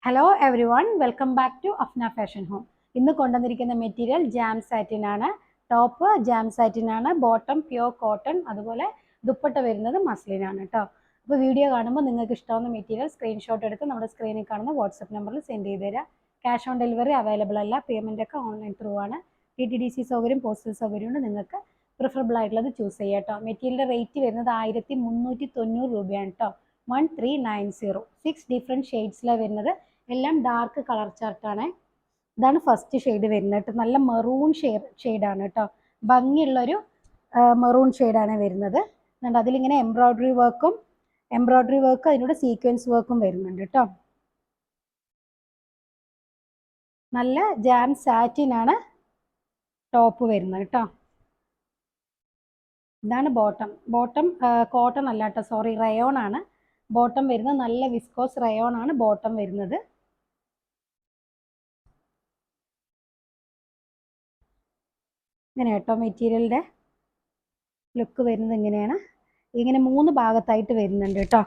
Hello everyone, welcome back to Afna fashion home. ഇന്ന് കൊണ്ടുവന്നിരിക്കുന്ന material jam satin ആണ്. Top jam satin ആണ്, bottom pure cotton, അതുപോലെ ദുപ്പട്ട വരുന്നത് മസ്ലിൻ ആണ് കേട്ടോ. അപ്പോൾ വീഡിയോ കാണുമ്പോൾ നിങ്ങൾക്ക് ഇഷ്ടമാവുന്ന മെറ്റീരിയൽ സ്ക്രീൻഷോട്ട് എടുത്ത് നമ്മുടെ സ്ക്രീനിൽ കാണുന്ന വാട്സപ്പ് നമ്പറിൽ സെൻഡ് ചെയ്ത് തരാം. ക്യാഷ് ഓൺ ഡെലിവറി അവൈലബിൾ അല്ല, പേയ്മെൻ്റ് ഒക്കെ ഓൺലൈൻ ത്രൂ ആണ്. DTDC സൗകര്യം, പോസ്റ്റൽ സൗകര്യമുണ്ട്. നിങ്ങൾക്ക് പ്രിഫറബിൾ ആയിട്ടുള്ളത് ചൂസ് ചെയ്യാം കേട്ടോ. മെറ്റീരിയലിൻ്റെ റേറ്റ് വരുന്നത് 1390 രൂപയാണ് കേട്ടോ. 1390. 6 ഡിഫറെൻറ്റ് ഷെയ്ഡ്സിലാണ് വരുന്നത്. എല്ലാം ഡാർക്ക് കളർ ചാർട്ടാണ്. ഇതാണ് ഫസ്റ്റ് ഷെയ്ഡ് വരുന്നത് കേട്ടോ. നല്ല മെറൂൺ ഷെയ്ഡാണ് കേട്ടോ. ഭംഗിയുള്ളൊരു മെറൂൺ ഷെയ്ഡാണ് വരുന്നത്. അതുകൊണ്ട് അതിലിങ്ങനെ എംബ്രോയ്ഡറി വർക്ക് അതിനോട് സീക്വൻസ് വർക്കും വരുന്നുണ്ട് കേട്ടോ. നല്ല ജാം സാറ്റിനാണ് ടോപ്പ് വരുന്നത് കേട്ടോ. ഇതാണ് ബോട്ടം കോട്ടൺ അല്ല കേട്ടോ, സോറി, റയോൺ ആണ് ബോട്ടം വരുന്നത്. നല്ല വിസ്കോസ് റയോൺ ആണ് ബോട്ടം വരുന്നത്. ഇങ്ങനെ കേട്ടോ മെറ്റീരിയലിൻ്റെ ലുക്ക് വരുന്നത് ഇങ്ങനെയാണ്. ഇങ്ങനെ 3 ഭാഗത്തായിട്ട് വരുന്നുണ്ട് കേട്ടോ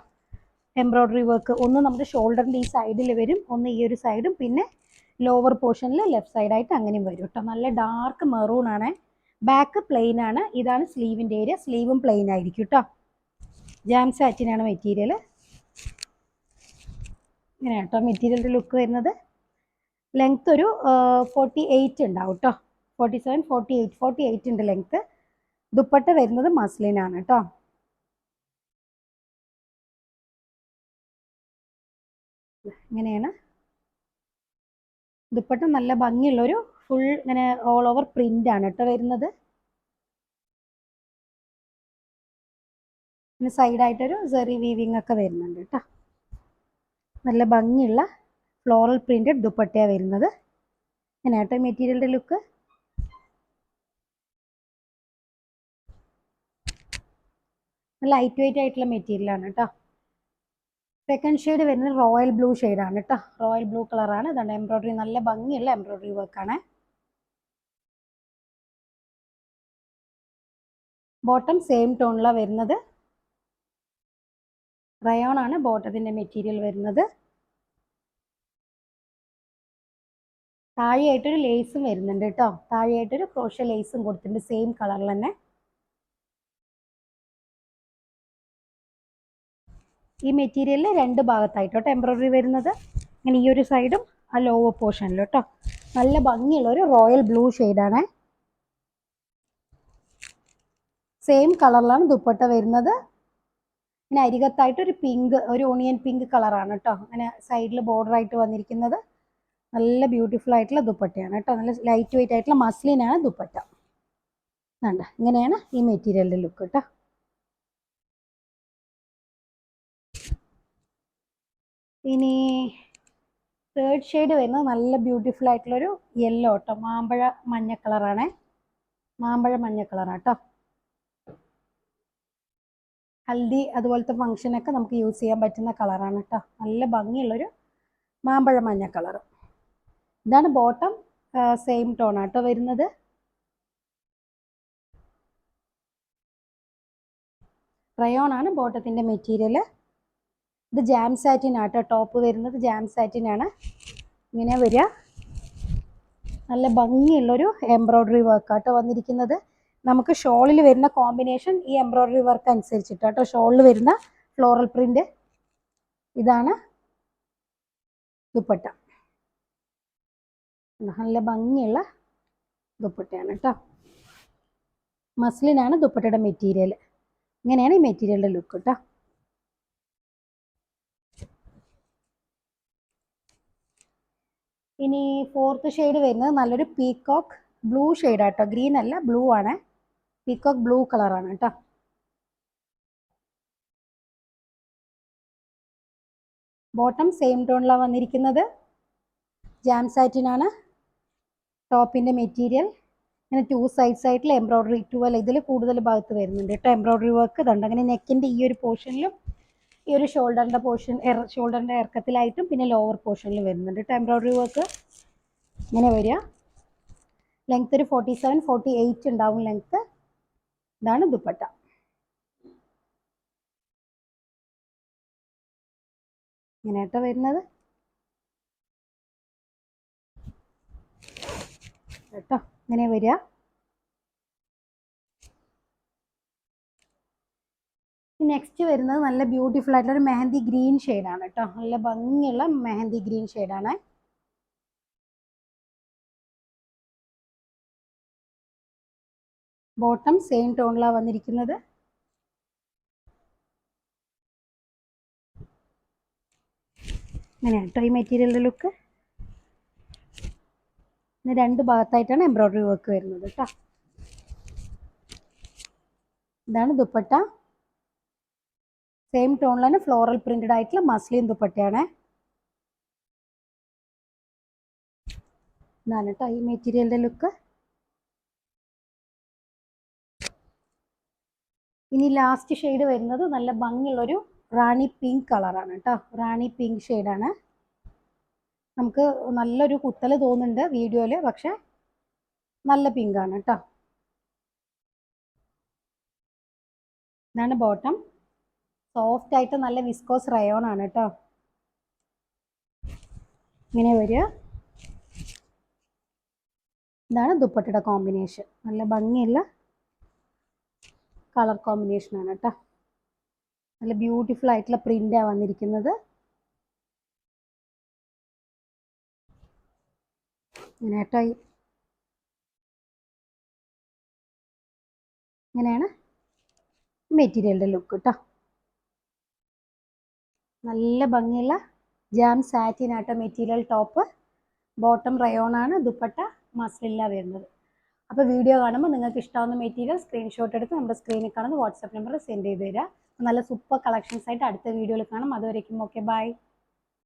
എംബ്രോയ്ഡറി വർക്ക്. ഒന്ന് നമ്മുടെ ഷോൾഡറിൻ്റെ ഈ സൈഡിൽ വരും, ഒന്ന് ഈ ഒരു സൈഡും, പിന്നെ ലോവർ പോർഷനിൽ ലെഫ്റ്റ് സൈഡായിട്ട് അങ്ങനെയും വരും കേട്ടോ. നല്ല ഡാർക്ക് മെറൂൺ ആണ്. ബാക്ക് പ്ലെയിൻ ആണ്. ഇതാണ് സ്ലീവിൻ്റെ ഏരിയ. സ്ലീവും പ്ലെയിൻ ആയിരിക്കും കേട്ടോ. ജാം സാറ്റിനാണ് മെറ്റീരിയൽ. ഇങ്ങനെ കേട്ടോ മെറ്റീരിയലിൻ്റെ ലുക്ക് വരുന്നത്. ലെങ്ത് ഒരു 48 ഉണ്ടാവും കേട്ടോ. 47, 48 ഉണ്ട് ലെങ്ത്. ദുപ്പട്ട വരുന്നത് മസ്ലിനാണ് കേട്ടോ. ഇങ്ങനെയാണ് ദുപ്പട്ട. നല്ല ഭംഗിയുള്ളൊരു ഫുൾ ഇങ്ങനെ ഓൾ ഓവർ പ്രിന്റ് ആണ് കേട്ടോ വരുന്നത്. പിന്നെ സൈഡായിട്ടൊരു സെറി വീവിങ് ഒക്കെ വരുന്നുണ്ട് കേട്ടോ. നല്ല ഭംഗിയുള്ള ഫ്ലോറൽ പ്രിന്റഡ് ദുപ്പട്ടയാണ് വരുന്നത്. ഇങ്ങനെ കേട്ടോ മെറ്റീരിയലിൻ്റെ ലുക്ക്. ലൈറ്റ് വെയിറ്റ് ആയിട്ടുള്ള മെറ്റീരിയലാണ് കേട്ടോ. സെക്കൻഡ് ഷെയ്ഡ് വരുന്നത് റോയൽ ബ്ലൂ ഷെയ്ഡാണ് കേട്ടോ. റോയൽ ബ്ലൂ കളറാണ്. ഇതാണ് എംബ്രോയ്ഡറി, നല്ല ഭംഗിയുള്ള എംബ്രോയ്ഡറി വർക്കാണ്. ബോട്ടം സെയിം ടോണിലാണ് വരുന്നത്. റയോൺ ആണ് ബോട്ടത്തിൻ്റെ മെറ്റീരിയൽ വരുന്നത്. താഴെയായിട്ടൊരു ലേസും വരുന്നുണ്ട് കേട്ടോ. താഴെയായിട്ടൊരു ക്രോഷ്യ ലേസും കൊടുത്തിട്ടുണ്ട് സെയിം കളറിൽ തന്നെ. ഈ മെറ്റീരിയലിൽ 2 ഭാഗത്തായിട്ടോ എംബ്രോയ്ഡറി വരുന്നത്. ഇങ്ങനെ ഈ ഒരു സൈഡും ആ ലോവർ പോർഷനിലും കേട്ടോ. നല്ല ഭംഗിയുള്ളൊരു റോയൽ ബ്ലൂ ഷെയ്ഡാണ്. സെയിം കളറിലാണ് ദുപ്പട്ട വരുന്നത്. പിന്നെ അരികത്തായിട്ട് ഒരു പിങ്ക്, ഒരു ഓണിയൻ പിങ്ക് കളറാണ് കേട്ടോ. അങ്ങനെ സൈഡിൽ ബോർഡർ ആയിട്ട് വന്നിരിക്കുന്നത്. നല്ല ബ്യൂട്ടിഫുൾ ആയിട്ടുള്ള ദുപ്പട്ടയാണ് കേട്ടോ. നല്ല ലൈറ്റ് വെയിറ്റ് ആയിട്ടുള്ള മസ്ലിനാണ് ദുപ്പട്ട. വേണ്ട, ഇങ്ങനെയാണ് ഈ മെറ്റീരിയലിൻ്റെ ലുക്ക് കേട്ടോ. ഇനി തേർഡ് ഷെയ്ഡ് വരുന്നത് നല്ല ബ്യൂട്ടിഫുൾ ആയിട്ടുള്ളൊരു യെല്ലോ കേട്ടോ. മാമ്പഴ മഞ്ഞ കളറാണ്. മാമ്പഴ മഞ്ഞ കളറാണ് കേട്ടോ. ഹൽദി അതുപോലത്തെ ഫംഗ്ഷനൊക്കെ നമുക്ക് യൂസ് ചെയ്യാൻ പറ്റുന്ന കളറാണ് കേട്ടോ. നല്ല ഭംഗിയുള്ളൊരു മാമ്പഴ മഞ്ഞ കളർ. ഇതാണ് ബോട്ടം. സെയിം ടോൺ ആട്ടോ വരുന്നത്. റയോൺ ആണ് ബോട്ടത്തിൻ്റെ മെറ്റീരിയൽ. ഇത് ജാം സാറ്റിൻ ആട്ടോ ടോപ്പ് വരുന്നത്. ജാം സാറ്റിൻ ആണ്. ഇങ്ങനെ വരിക. നല്ല ഭംഗിയുള്ളൊരു എംബ്രോയ്ഡറി വർക്കാട്ടോ വന്നിരിക്കുന്നത്. നമുക്ക് ഷോളിൽ വരുന്ന കോമ്പിനേഷൻ ഈ എംബ്രോയ്ഡറി വർക്ക് അനുസരിച്ചിട്ടാട്ടോ ഷോളിൽ വരുന്ന ഫ്ലോറൽ പ്രിന്റ്. ഇതാണ് ദുപ്പട്ട. നല്ല ഭംഗിയുള്ള ദുപ്പട്ടയാണ് കേട്ടോ. മസ്ലിനാണ് ദുപ്പട്ടയുടെ മെറ്റീരിയൽ. ഇങ്ങനെയാണ് ഈ മെറ്റീരിയലിൻ്റെ ലുക്ക് കേട്ടോ. ഇനി ഫോർത്ത് ഷെയ്ഡ് വരുന്നത് നല്ലൊരു പീകോക്ക് ബ്ലൂ ഷെയ്ഡാട്ടോ. ഗ്രീൻ അല്ല, ബ്ലൂ ആണ്. പീകോക്ക് ബ്ലൂ കളറാണ് കേട്ടോ. ബോട്ടം സെയിം ടോണിലാണ് വന്നിരിക്കുന്നത്. ജാം സാറ്റിനാണ് ടോപ്പിൻ്റെ മെറ്റീരിയൽ. ഇങ്ങനെ 2 സൈഡ്സ് ആയിട്ടുള്ള എംബ്രോയ്ഡറി, 2 അല്ല ഇതിൽ കൂടുതൽ ഭാഗത്ത് വരുന്നുണ്ട് കേട്ടോ എംബ്രോയ്ഡറി വർക്ക്. ഇതുണ്ട് അങ്ങനെ നെക്കിൻ്റെ ഈ ഒരു പോർഷനിലും ഈ ഒരു ഷോൾഡറിൻ്റെ ഇറക്കത്തിലായിട്ടും പിന്നെ ലോവർ പോർഷനിലും വരുന്നുണ്ട് കേട്ടോ എംബ്രോയ്ഡറി വർക്ക്. ഇങ്ങനെ വരിക. ലെങ്ത് ഒരു 47, 48 ഉണ്ടാവും ലെങ്ത്. ഇതാണ് ദുപ്പട്ട. ഇങ്ങനെ കേട്ടോ വരുന്നത്. കേട്ടോ. ഇങ്ങനെ വരിക. നെക്സ്റ്റ് വരുന്നത് നല്ല ബ്യൂട്ടിഫുൾ ആയിട്ടുള്ള ഒരു മെഹന്തി ഗ്രീൻ ഷെയ്ഡാണ് കേട്ടോ. നല്ല ഭംഗിയുള്ള മെഹന്തി ഗ്രീൻ ഷെയ്ഡാണ്. ബോട്ടം സെയിം ടോണിലാണ് വന്നിരിക്കുന്നത്. ഇങ്ങനെയാണ് കേട്ടോ ഈ മെറ്റീരിയലിൻ്റെ ലുക്ക്. ഇന്ന് 2 ഭാഗത്തായിട്ടാണ് എംബ്രോയ്ഡറി വർക്ക് വരുന്നത് കേട്ടോ. ഇതാണ് ദുപ്പട്ട. സെയിം ടോണിലാണ് ഫ്ലോറൽ പ്രിന്റഡ് ആയിട്ടുള്ള മസ്ലിൻ ദുപ്പട്ടയാണ്. ഇതാണ് കേട്ടോ ഈ മെറ്റീരിയലിൻ്റെ ലുക്ക്. ഇനി ലാസ്റ്റ് ഷെയ്ഡ് വരുന്നത് നല്ല ഭംഗിയുള്ളൊരു റാണി പിങ്ക് കളറാണ് കേട്ടോ. റാണി പിങ്ക് ഷെയ്ഡാണ്. നമുക്ക് നല്ലൊരു കുത്തൽ തോന്നുന്നുണ്ട് വീഡിയോയിൽ, പക്ഷെ നല്ല പിങ്കാണ് കേട്ടോ. ഇതാണ് ബോട്ടം. സോഫ്റ്റ് ആയിട്ട് നല്ല വിസ്കോസ് റയോൺ ആണ് കേട്ടോ. ഇങ്ങനെ വരിക. ഇതാണ് ദുപ്പട്ടയുടെ കോമ്പിനേഷൻ. നല്ല ഭംഗിയുള്ള കളർ കോമ്പിനേഷനാണ് കേട്ടോ. നല്ല ബ്യൂട്ടിഫുൾ ആയിട്ടുള്ള പ്രിൻ്റാണ് വന്നിരിക്കുന്നത്. ഇങ്ങനെ കേട്ടോ. ഇങ്ങനെയാണ് മെറ്റീരിയലിൻ്റെ ലുക്ക് കേട്ടോ. നല്ല ഭംഗിയുള്ള ജാം സാറ്റിൻ ആട്ടോ മെറ്റീരിയൽ ടോപ്പ്. ബോട്ടം റയോൺ ആണ്, ദുപ്പട്ട മസ്ലിനിലാണ് വരുന്നത്. അപ്പോൾ വീഡിയോ കാണുമ്പോൾ നിങ്ങൾക്ക് ഇഷ്ടമാവുന്ന മെറ്റീരിയൽ സ്ക്രീൻഷോട്ട് എടുത്ത് നമ്മുടെ സ്ക്രീനിൽ കാണുന്ന വാട്സാപ്പ് നമ്പറിൽ സെൻഡ് ചെയ്ത് തരിക. നല്ല സൂപ്പർ കളക്ഷൻസ് ആയിട്ട് അടുത്ത വീഡിയോയിൽ കാണാം. അതുവരേക്കും ഓക്കെ, ബൈ.